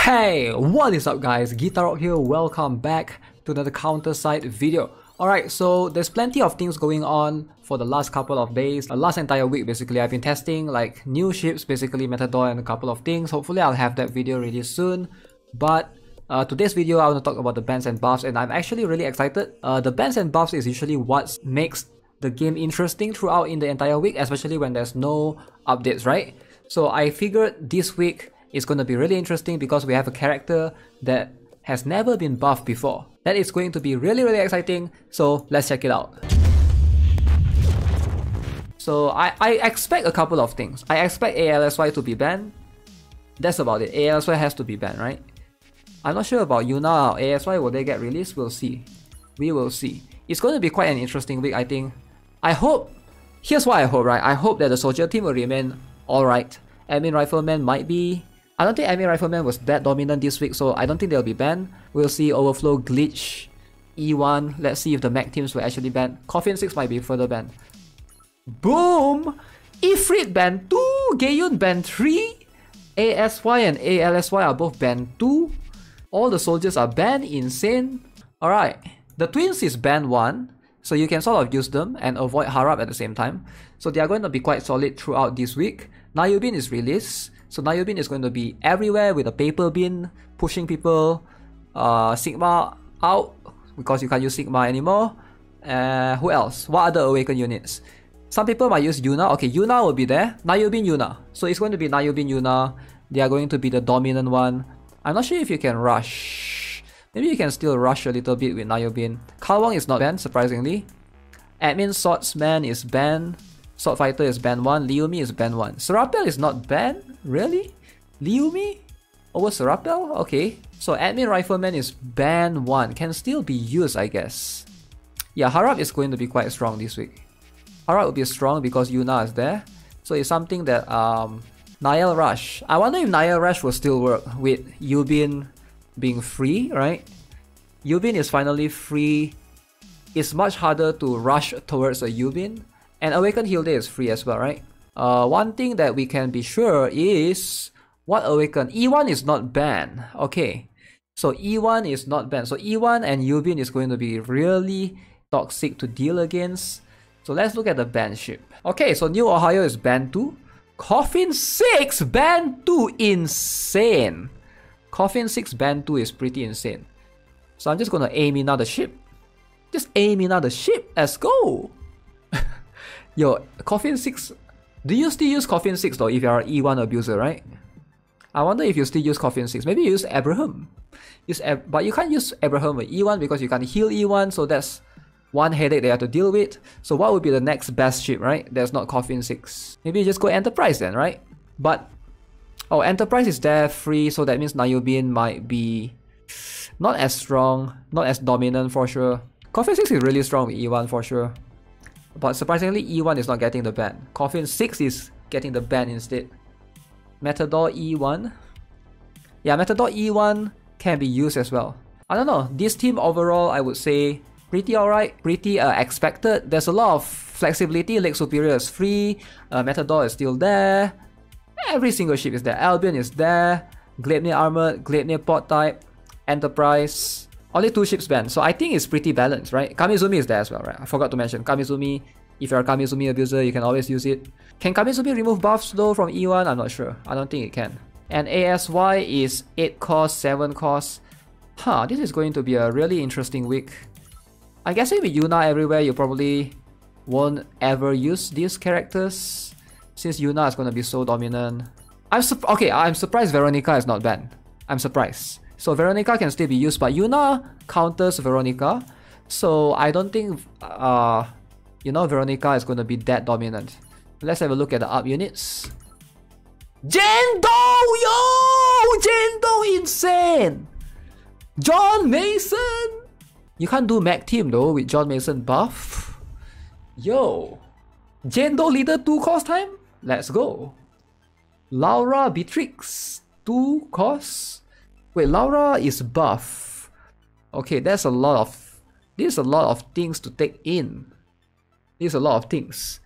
Hey, what is up guys? Guitarok here, welcome back to another counter side video. Alright, so there's plenty of things going on for the last couple of days. Last entire week basically, I've been testing like new ships, basically Matador and a couple of things. Hopefully I'll have that video ready soon. But today's video I want to talk about the bans and buffs, and I'm actually really excited. The bans and buffs is usually what makes the game interesting throughout in the entire week, especially when there's no updates, right? So I figured this week it's going to be really interesting because we have a character that has never been buffed before. That is going to be really exciting, so let's check it out. So I expect a couple of things. I expect ALSY to be banned. That's about it. ALSY has to be banned, right? I'm not sure about Yuna or ASY. Will they get released? We'll see. We will see. It's going to be quite an interesting week, I think. I hope... Here's what I hope, right? I hope that the soldier team will remain alright. Admin Rifleman might be... I don't think Admin Rifleman was that dominant this week, so I don't think they'll be banned. We'll see Overflow, Glitch, E1. Let's see if the mech teams were actually banned. Coffin 6 might be further banned. Boom! Ifrit banned 2, Gayun banned 3, ASY and ALSY are both banned 2. All the soldiers are banned, insane. Alright, the twins is banned 1, so you can sort of use them and avoid Harap at the same time. So they are going to be quite solid throughout this week. Nayubin is released. So Nayubin is going to be everywhere with a paper bin, pushing people. Sigma out, because you can't use Sigma anymore. Who else? What other Awaken units? Some people might use Yuna. Okay, Yuna will be there. Nayubin Yuna. So it's going to be Nayubin Yuna. They are going to be the dominant one. I'm not sure if you can rush. Maybe you can still rush a little bit with Nayubin. Kalwang is not banned, surprisingly. Admin Swordsman is banned. Sword Fighter is banned 1. Liumi is banned 1. Serapel is not banned? Really? Liumi? Over Serapel? Okay. So Admin Rifleman is banned 1. Can still be used, I guess. Yeah, Harap is going to be quite strong this week. Harap will be strong because Yuna is there. So it's something that Niall Rush. I wonder if Niall Rush will still work with Yubin being free, right? Yubin is finally free. It's much harder to rush towards a Yubin. And Awaken Heal Day is free as well, right? One thing that we can be sure is what Awaken. E1 is not banned. Okay. So E1 is not banned. So E1 and Yubin is going to be really toxic to deal against. So let's look at the ban ship. Okay, so New Ohio is banned 2. Coffin 6 banned 2. Insane. Coffin 6 banned 2 is pretty insane. So I'm just going to aim in another ship. Just aim in another ship. Let's go. Yo, Coffin 6... Do you still use Coffin 6 though if you are an E1 abuser, right? I wonder if you still use Coffin 6. Maybe you use Abraham. But you can't use Abraham with E1 because you can't heal E1, so that's one headache they have to deal with. So what would be the next best ship, right? There's not Coffin 6. Maybe you just go Enterprise then, right? But... Oh, Enterprise is there free, so that means Nayubin might be... not as strong, not as dominant for sure. Coffin 6 is really strong with E1 for sure. But surprisingly, E1 is not getting the ban. Coffin 6 is getting the ban instead. Matador E1. Yeah, Matador E1 can be used as well. I don't know. This team overall, I would say, pretty alright. Pretty expected. There's a lot of flexibility. Lake Superior is free. Matador is still there. Every single ship is there. Albion is there. Gleipnir Armored. Gleipnir Port Type. Enterprise. Only 2 ships banned, so I think it's pretty balanced, right? Kamizumi is there as well, right? I forgot to mention Kamizumi. If you're a Kamizumi abuser, you can always use it. Can Kamizumi remove buffs though from E1? I'm not sure. I don't think it can. And ASY is 8 cost, 7 cost. Huh, this is going to be a really interesting week. I guess with Yuna everywhere, you probably won't ever use these characters since Yuna is going to be so dominant. I'm surprised Veronica is not banned. I'm surprised. So Veronica can still be used, but Yuna counters Veronica. So I don't think, Veronica is going to be that dominant. Let's have a look at the up units. Jendo! Yo! Jendo insane! John Mason! You can't do mech team though with John Mason buff. Yo! Jendo leader 2 cost time? Let's go. Laura Beatrix 2 cost. Wait, Laura is buff. Okay, that's a lot of... This is a lot of things to take in. This is a lot of things.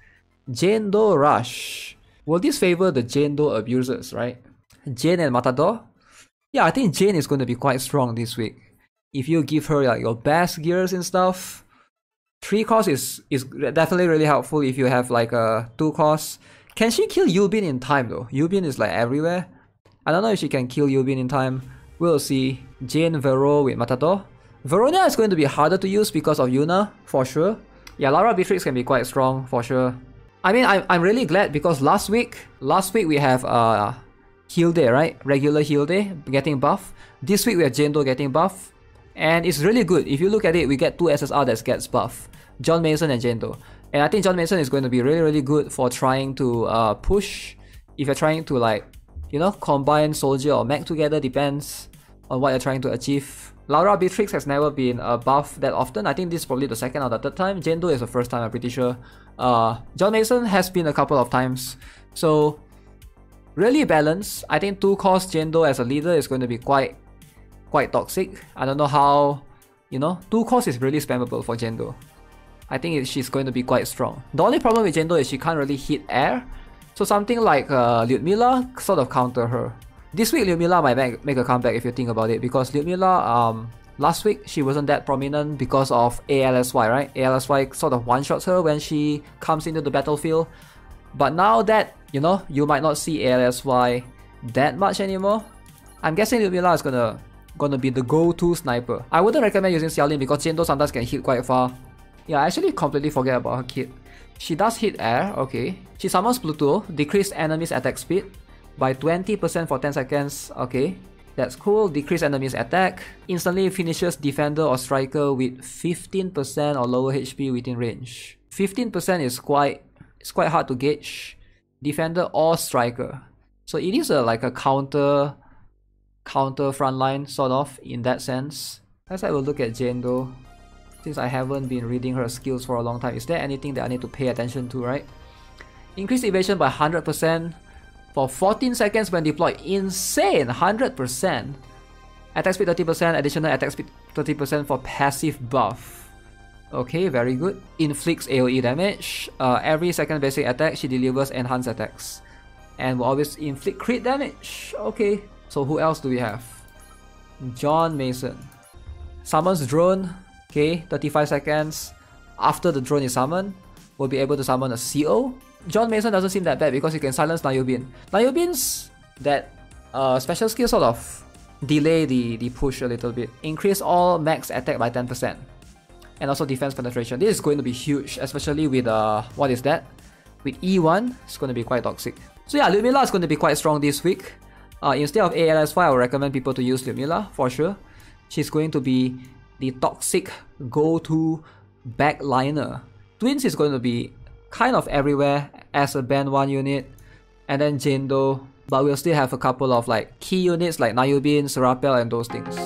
Jendo Rush. Will this favor the Jendo abusers, right? Jane and Matador? Yeah, I think Jane is going to be quite strong this week. If you give her like your best gears and stuff, 3 cost is definitely really helpful if you have like a 2 cost. Can she kill Yubin in time though? Yubin is like everywhere. I don't know if she can kill Yubin in time. We'll see. Jane Vero with Matador. Veronia is going to be harder to use because of Yuna, for sure. Yeah, Lara Beatrix can be quite strong, for sure. I mean, I'm really glad because last week we have Heal Day, right? Regular Heal Day getting buff. This week we have Jane Doe getting buff. And it's really good. If you look at it, we get 2 SSR that gets buff. John Mason and Jane Doe. And I think John Mason is going to be really, really good for trying to push. If you're trying to like, you know, combine soldier or mech together, depends on what you're trying to achieve. Lara Beatrix has never been buffed that often. I think this is probably the second or the third time. Jane Doe is the first time, I'm pretty sure. John Mason has been a couple of times. So, really balanced. I think 2 cost Jane Doe as a leader is going to be quite toxic. I don't know how, you know, 2 cost is really spammable for Jane Doe. I think she's going to be quite strong. The only problem with Jane Doe is she can't really hit air. So something like Lyudmila sort of counter her. This week Lyudmila might make a comeback if you think about it, because Lyudmila, last week she wasn't that prominent because of ALSY, right? ALSY sort of one-shots her when she comes into the battlefield. But now that, you know, you might not see ALSY that much anymore, I'm guessing Lyudmila is gonna be the go-to sniper. I wouldn't recommend using Xiaolin because Jane Doe sometimes can hit quite far. Yeah, I actually completely forget about her kit. She does hit air, okay. She summons Pluto, decrease enemies attack speed by 20% for 10 seconds, okay. That's cool. Decrease enemies attack. Instantly finishes defender or striker with 15% or lower HP within range. 15% is quite hard to gauge. Defender or striker. So it is like a counter frontline sort of in that sense. Let's have a look at Jane Doe. Since I haven't been reading her skills for a long time, is there anything that I need to pay attention to, right? Increase evasion by 100% for 14 seconds when deployed. Insane! 100%! Attack speed 30%, additional attack speed 30% for passive buff. Okay, very good. Inflicts AoE damage. Every second basic attack, she delivers enhanced attacks. And will always inflict crit damage. Okay, so who else do we have? John Mason. Summons drone. Okay, 35 seconds. After the drone is summoned, we'll be able to summon a CO. John Mason doesn't seem that bad because he can silence Nayobin. Nayobin's that special skill sort of delay the push a little bit. Increase all max attack by 10%. And also defense penetration. This is going to be huge, especially with what is that? With E1, it's going to be quite toxic. So yeah, Lyudmila is going to be quite strong this week. Instead of ALSY, I would recommend people to use Lyudmila for sure. She's going to be the toxic go-to backliner. Twins is going to be kind of everywhere as a band 1 unit, and then Jane Doe, but we'll still have a couple of like key units like Nayobin, Serapel and those things.